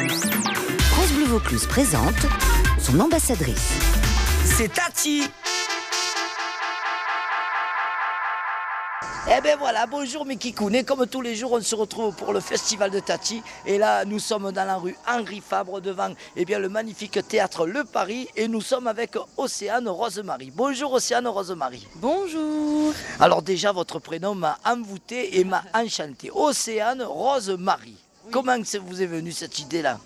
France Bleu Vaucluse présente son ambassadrice. C'est Tati. Eh ben voilà, bonjour mes kikounes, comme tous les jours on se retrouve pour le festival de Tati et là nous sommes dans la rue Henri Fabre devant le magnifique théâtre Le Paris et nous sommes avec Océane Rosemarie. Bonjour Océane Rosemarie. Bonjour. Alors déjà votre prénom m'a envoûté et m'a enchanté. Océane Rosemarie. Oui. Comment vous est venue cette idée-là ?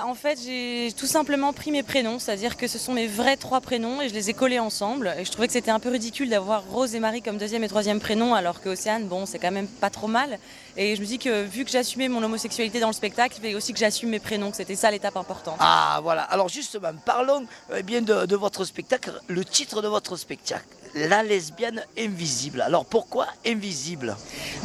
En fait, j'ai tout simplement pris mes prénoms, c'est-à-dire que ce sont mes vrais 3 prénoms et je les ai collés ensemble. Et je trouvais que c'était un peu ridicule d'avoir Rose et Marie comme 2e et 3e prénom, alors que Océane, bon, c'est quand même pas trop mal. Et je me dis que vu que j'assumais mon homosexualité dans le spectacle, il fallait aussi que j'assume mes prénoms, que c'était ça l'étape importante. Ah voilà, alors justement, parlons de votre spectacle, le titre de votre spectacle. La lesbienne invisible. Alors pourquoi invisible ?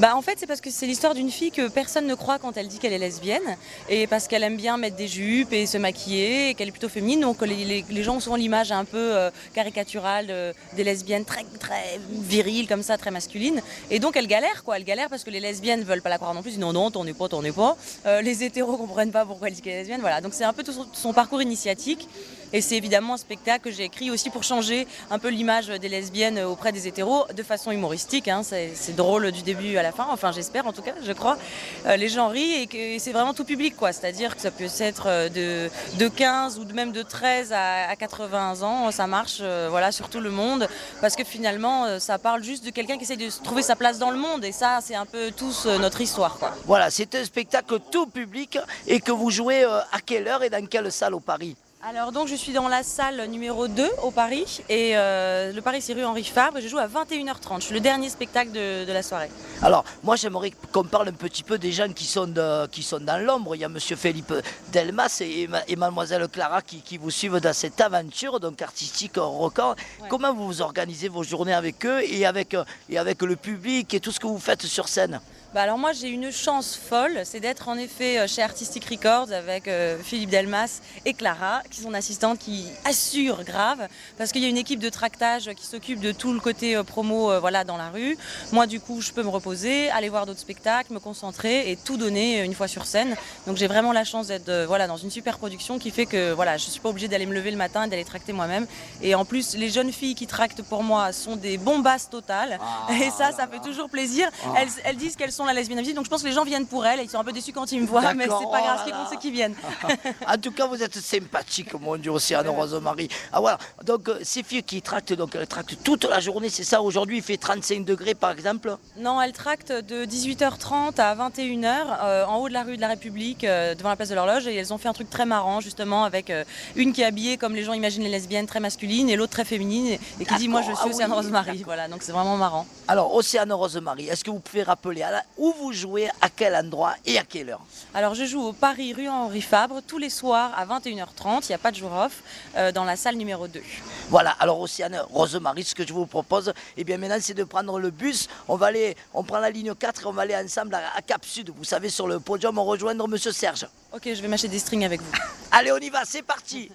En fait c'est parce que c'est l'histoire d'une fille que personne ne croit quand elle dit qu'elle est lesbienne et parce qu'elle aime bien mettre des jupes et se maquiller et qu'elle est plutôt féminine, donc les gens ont souvent l'image un peu caricaturale des lesbiennes très, très viriles comme ça, très masculines, et donc elle galère parce que les lesbiennes veulent pas la croire non plus, non, t'en es pas. Les hétéros comprennent pas pourquoi elle dit qu'elle est lesbienne, voilà, donc c'est un peu tout son parcours initiatique. Et c'est évidemment un spectacle que j'ai écrit aussi pour changer un peu l'image des lesbiennes auprès des hétéros de façon humoristique. C'est drôle du début à la fin, enfin j'espère en tout cas, je crois. Les gens rient et que c'est vraiment tout public, quoi. C'est-à-dire que ça peut être de 15 ou même de 13 à 80 ans, ça marche sur tout le monde. Parce que finalement, ça parle juste de quelqu'un qui essaie de trouver sa place dans le monde. Et ça, c'est un peu tous notre histoire, quoi. Voilà, c'est un spectacle tout public et que vous jouez à quelle heure et dans quelle salle au Paris ? Alors donc je suis dans la salle numéro 2 au Paris et le Paris c'est rue Henri Fabre et je joue à 21h30, je suis le dernier spectacle de la soirée. Alors moi j'aimerais qu'on parle un petit peu des gens qui sont dans l'ombre. Il y a monsieur Philippe Delmas et mademoiselle Clara qui vous suivent dans cette aventure donc artistique record. Ouais. Comment vous organisez vos journées avec eux et avec le public et tout ce que vous faites sur scène ? Alors moi j'ai une chance folle, c'est d'être en effet chez Artistic Records avec Philippe Delmas et Clara, qui sont assistantes, qui assurent grave, parce qu'il y a une équipe de tractage qui s'occupe de tout le côté promo dans la rue. Moi du coup je peux me reposer, aller voir d'autres spectacles, me concentrer et tout donner une fois sur scène. Donc j'ai vraiment la chance d'être dans une super production qui fait que je ne suis pas obligée d'aller me lever le matin et d'aller tracter moi-même. Et en plus les jeunes filles qui tractent pour moi sont des bombasses totales et ça fait toujours plaisir. Elles disent qu'elles sont la lesbienne invisible, donc je pense que les gens viennent pour elle et ils sont un peu déçus quand ils me voient, mais c'est pas grave, ce qui compte c'est qu'ils viennent. En tout cas vous êtes sympathique, mon Dieu, Océane Rosemarie. Ah voilà, donc ces filles qui tractent, donc elles tractent toute la journée, c'est ça? Aujourd'hui il fait 35 degrés par exemple? Non, elles tractent de 18h30 à 21h en haut de la rue de la République, devant la place de l'Horloge, et elles ont fait un truc très marrant justement avec une qui est habillée comme les gens imaginent les lesbiennes, très masculine, et l'autre très féminine et qui dit moi je suis Océane Rosemarie. Voilà, donc c'est vraiment marrant. Alors Océane Rosemarie, est-ce que vous pouvez rappeler où vous jouez, à quel endroit et à quelle heure? Alors je joue au Paris rue Henri Fabre tous les soirs à 21h30, il n'y a pas de jour off, dans la salle numéro 2. Voilà, alors Océane Rosemarie, ce que je vous propose, maintenant c'est de prendre le bus, on prend la ligne 4 et on va aller ensemble à Cap Sud, vous savez, sur le podium, rejoindre monsieur Serge. Ok, je vais mâcher des strings avec vous. Allez, on y va, c'est parti.